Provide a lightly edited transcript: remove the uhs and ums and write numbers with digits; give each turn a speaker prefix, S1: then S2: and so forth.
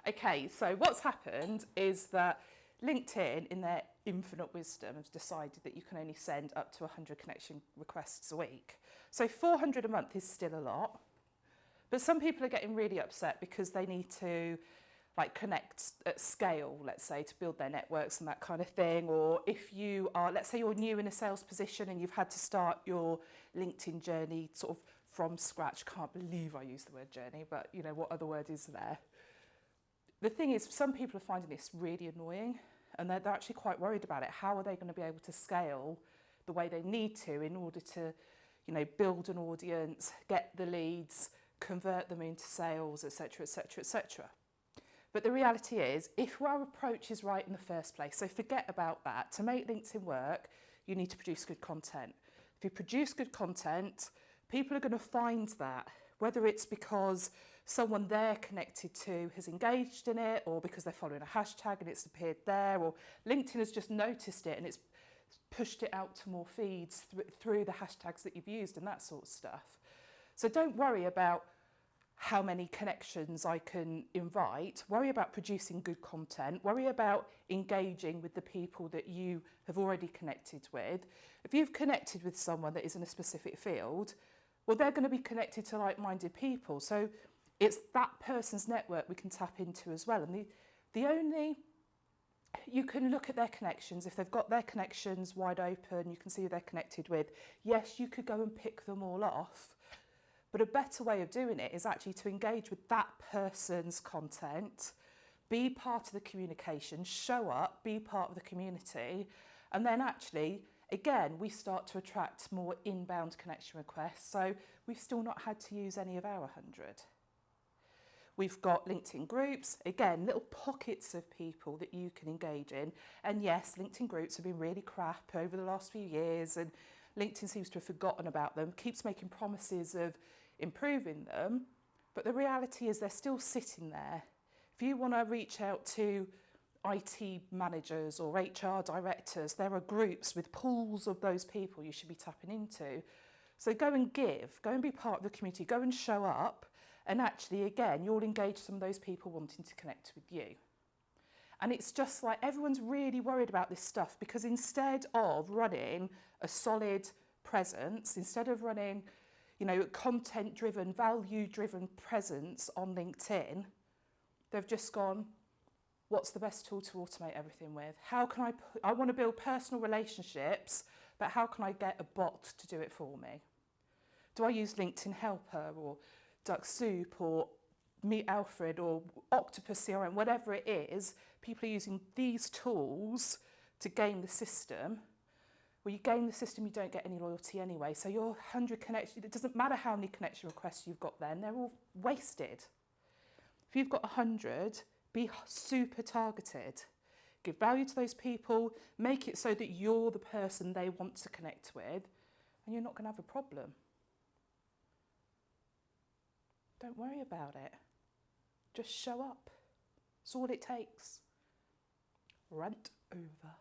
S1: Okay, so what's happened is that LinkedIn, in their infinite wisdom, has decided that you can only send up to 100 connection requests a week. So 400 a month is still a lot, but some people are getting really upset because they need to connect at scale, let's say, to build their networks and that kind of thing. Or if you are, let's say you're new in a sales position and you've had to start your LinkedIn journey sort of from scratch. Can't believe I used the word journey, but you know, what other word is there? The thing is, some people are finding this really annoying and they're actually quite worried about it. How are they going to be able to scale the way they need to in order to, you know, build an audience, get the leads, convert them into sales, etc., etc., etc. But the reality is, if our approach is right in the first place, so forget about that. To make LinkedIn work, you need to produce good content. If you produce good content, people are going to find that, whether it's because someone they're connected to has engaged in it, or because they're following a hashtag and it's appeared there, or LinkedIn has just noticed it and it's pushed it out to more feeds through the hashtags that you've used and that sort of stuff. So don't worry about how many connections I can invite. Worry about producing good content. Worry about engaging with the people that you have already connected with. If you've connected with someone that is in a specific field, well, they're going to be connected to like-minded people. So it's that person's network we can tap into as well. And you can look at their connections. If they've got their connections wide open, you can see who they're connected with. Yes, you could go and pick them all off. But a better way of doing it is actually to engage with that person's content, be part of the communication, show up, be part of the community, and then actually, again, we start to attract more inbound connection requests. So we've still not had to use any of our 100. We've got LinkedIn groups, again, little pockets of people that you can engage in. And yes, LinkedIn groups have been really crap over the last few years, and LinkedIn seems to have forgotten about them, keeps making promises of improving them, but the reality is they're still sitting there. If you want to reach out to IT managers or HR directors, there are groups with pools of those people you should be tapping into. So go and give, go and be part of the community, go and show up, and actually, again, you'll engage some of those people wanting to connect with you. And it's just like everyone's really worried about this stuff because instead of running a solid presence, instead of running, you know, content-driven, value-driven presence on LinkedIn, they've just gone, what's the best tool to automate everything with? How can I want to build personal relationships, but how can I get a bot to do it for me? Do I use LinkedIn Helper or DuckSoup or Meet Alfred or Octopus CRM, whatever it is? People are using these tools to game the system. Well, you game the system, you don't get any loyalty anyway. So your 100 connections, it doesn't matter how many connection requests you've got then, they're all wasted. If you've got 100, be super targeted. Give value to those people, make it so that you're the person they want to connect with, and you're not going to have a problem. Don't worry about it. Just show up. It's all it takes. Rant over.